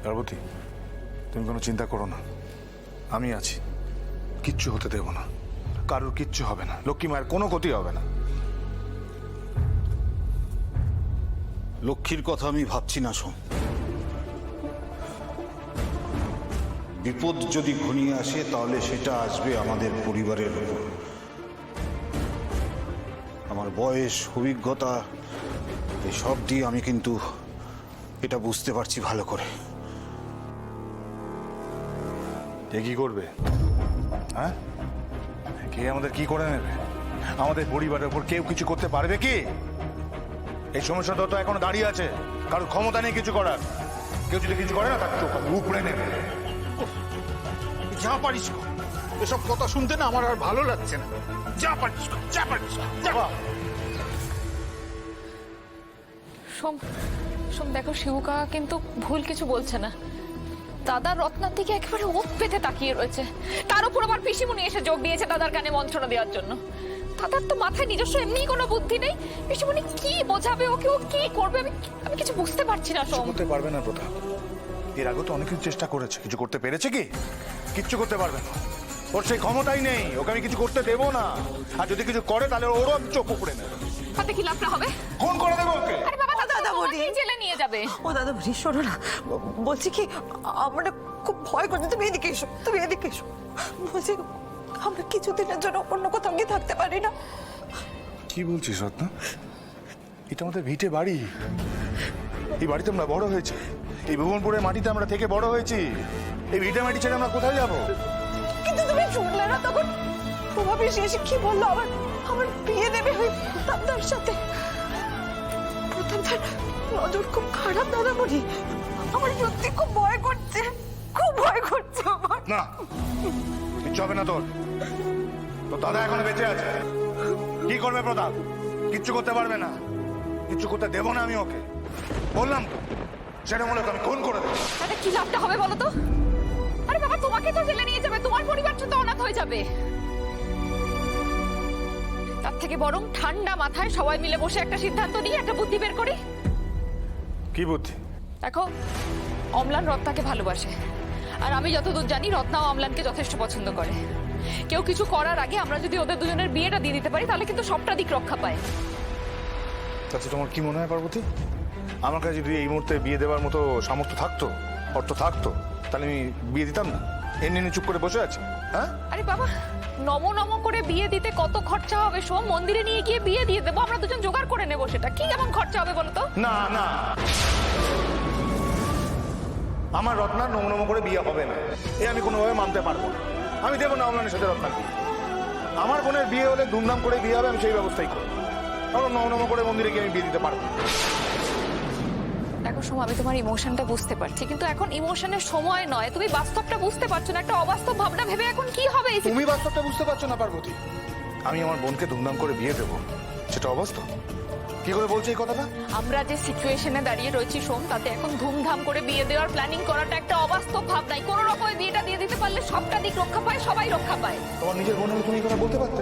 পার্বতী, তুমি কোনো চিন্তা করো না, আমি আছি। কিচ্ছু হতে দেব না, কারোর কিচ্ছু হবে না, লক্ষ্মী মায়ের কোনো ক্ষতি হবে না। লক্ষ্মীর কথা আমি ভাবছি না শোন। বিপদ যদি ঘনিয়ে আসে তাহলে সেটা আসবে আমাদের পরিবারের উপর। আমার বয়স, অভিজ্ঞতা এসব দিয়ে আমি কিন্তু এটা বুঝতে পারছি ভালো করে। কে কি করবে? হ্যাঁ, কে আমাদের কি করে নেবে? আমাদের পরিবারের উপর কেউ কিছু করতে পারবে কি? এই সমস্যাটা তো এখন দাঁড়িয়ে আছে, কারোর ক্ষমতা নেই কিছু করার। কেউ যদি কিছু করে না, তার চোখ উপড়ে নেবে। যা পারিস কর। এসব কথা শুনতে না আমার আর ভালো লাগছে না। যা পারিস কর, যা পারিস কর, যা। সোম, সোম দেখো, শিবুকা কিন্তু ভুল কিছু বলছে না। দাদা রত্নার দিকে একেবারে ওত পেতে তাকিয়ে রয়েছে। তার উপর আবার পিসিমণি এসে যোগ দিয়েছে দাদার কানে মন্ত্রণা দেওয়ার জন্য। দাদার তো মাথায় নিজস্ব এমনি কোনো বুদ্ধি নেই। পিসিমণি কি বোঝাবে ওকে, ও কি করবে, আমি কিছু বুঝতে পারছি না। সোম, করতে পারবে না প্রতাপ। এর আগে তো অনেক কিছু চেষ্টা করেছে, কিছু করতে পেরেছে কি? কিচ্ছু করতে পারবে না, ওর সেই ক্ষমতাই নেই। ওকে আমি কিছু করতে দেবো না, আর যদি কিছু করে তাহলে ওরও আমি চোখ উপড়ে নেবে। তাতে কি লাভটা হবে? ফোন করে দেবো ওকে। আরে বাবা, দাদা বলি জেলে নিয়ে যাবে। ও দাদা বলি, শোনো না, বলছি কি, আমার না খুব ভয় করছে। তুমি এদিকে এসো, তুমি এদিকে এসো। বলছি আমরা কিছুদিনের জন্য অন্য কোথাও গিয়ে থাকতে পারি না? কি বলছিস রত্না? এটা আমাদের ভিটে বাড়ি, এই বাড়িতে আমরা বড় হয়েছি, এই ভুবনপুরের মাটিতে আমরা থেকে বড় হয়েছি। এই ভিটে মাটি ছেড়ে আমরা কোথায় যাবো? কিন্তু তুমি শুনলে না তখন প্রভাবে এসে কি বললো? আমার আমার বিয়ে দেবে ওই প্রতাপদার সাথে। প্রতাপদার নজর খুব খারাপ দাদা বলি। আমার সত্যি খুব ভয় করছে, খুব ভয় করছে আমার। না, কিচ্ছু হবে না তোর। তোর দাদা এখন বেঁচে আছে। কি করবে প্রতাপ? কিচ্ছু করতে পারবে না, কিচ্ছু করতে দেবো না আমি ওকে। বললাম তো, সেটা মনে আমি খুন করে দেবো। তাতে কি লাভটা হবে বলো তো? আরে বাবা, তোমাকে তো জেলে নিয়ে যাবে, তোমার পরিবারটা তো অনাথ হয়ে যাবে। তার থেকে বরং ঠান্ডা মাথায় সবাই মিলে বসে একটা সিদ্ধান্ত নিয়ে একটা বুদ্ধি বের করি। কি বুদ্ধি? দেখো, অম্লান রত্নাকে ভালোবাসে, আর আমি যতদূর জানি রত্নাও অম্লানকে যথেষ্ট পছন্দ করে। কেউ কিছু করার আগে আমরা যদি ওদের দুজনের বিয়েটা দিয়ে দিতে পারি, তাহলে কিন্তু সবটা দিক রক্ষা পায়। তাতে তোমার কি মনে হয় পার্বতী? আমার কাছে যদি এই মুহূর্তে বিয়ে দেওয়ার মতো সামর্থ্য থাকতো, অর্থ থাকতো, তাহলে আমি বিয়ে দিতাম না? এমনি চুপ করে বসে আছি? হ্যাঁ, আরে বাবা, নমো নমো করে বিয়ে দিতে কত খরচা হবে? সোম, মন্দিরে নিয়ে গিয়ে বিয়ে দিয়ে দেবো, আমরা দুজন জোগাড় করে নেবো। সেটা কি কেমন খরচা হবে বলো তো? না না, আমার রত্নার নমো নমো করে বিয়ে হবে না, এ আমি কোনোভাবে মানতে পারবো না। আমি দেবো না অম্লানের সাথে রত্নার বিয়ে। আমার বোনের বিয়ে হলে ধুমধাম করে বিয়ে হবে, আমি সেই ব্যবস্থাই করবো। কারণ নমো নমো করে মন্দিরে গিয়ে আমি বিয়ে দিতে পারবো না। দেখো সোম, আমি তোমার ইমোশনটা বুঝতে পারছি, কিন্তু এখন ইমোশনের সময় নয়। তুমি বাস্তবটা বুঝতে পারছো না, একটা অবাস্তব ভাবনা ভেবে এখন কি হবে? তুমি বাস্তবটা বুঝতে পারছো না পার্বতী? আমি আমার বোনকে ধুমধাম করে বিয়ে দেবো, সেটা অবাস্তব? কি করে বলছো এই কথাটা? আমরা যে সিচুয়েশনে দাঁড়িয়ে রয়েছি সোম, তাতে এখন ধুমধাম করে বিয়ে দেওয়ার প্ল্যানিং করাটা একটা অবাস্তব ভাবনাই। কোনো রকম বিয়েটা দিয়ে দিতে পারলে সবটা দিক রক্ষা পায়, সবাই রক্ষা পায়। তোমার নিজের বোনের তুমি এই কথা বলতে পারতে?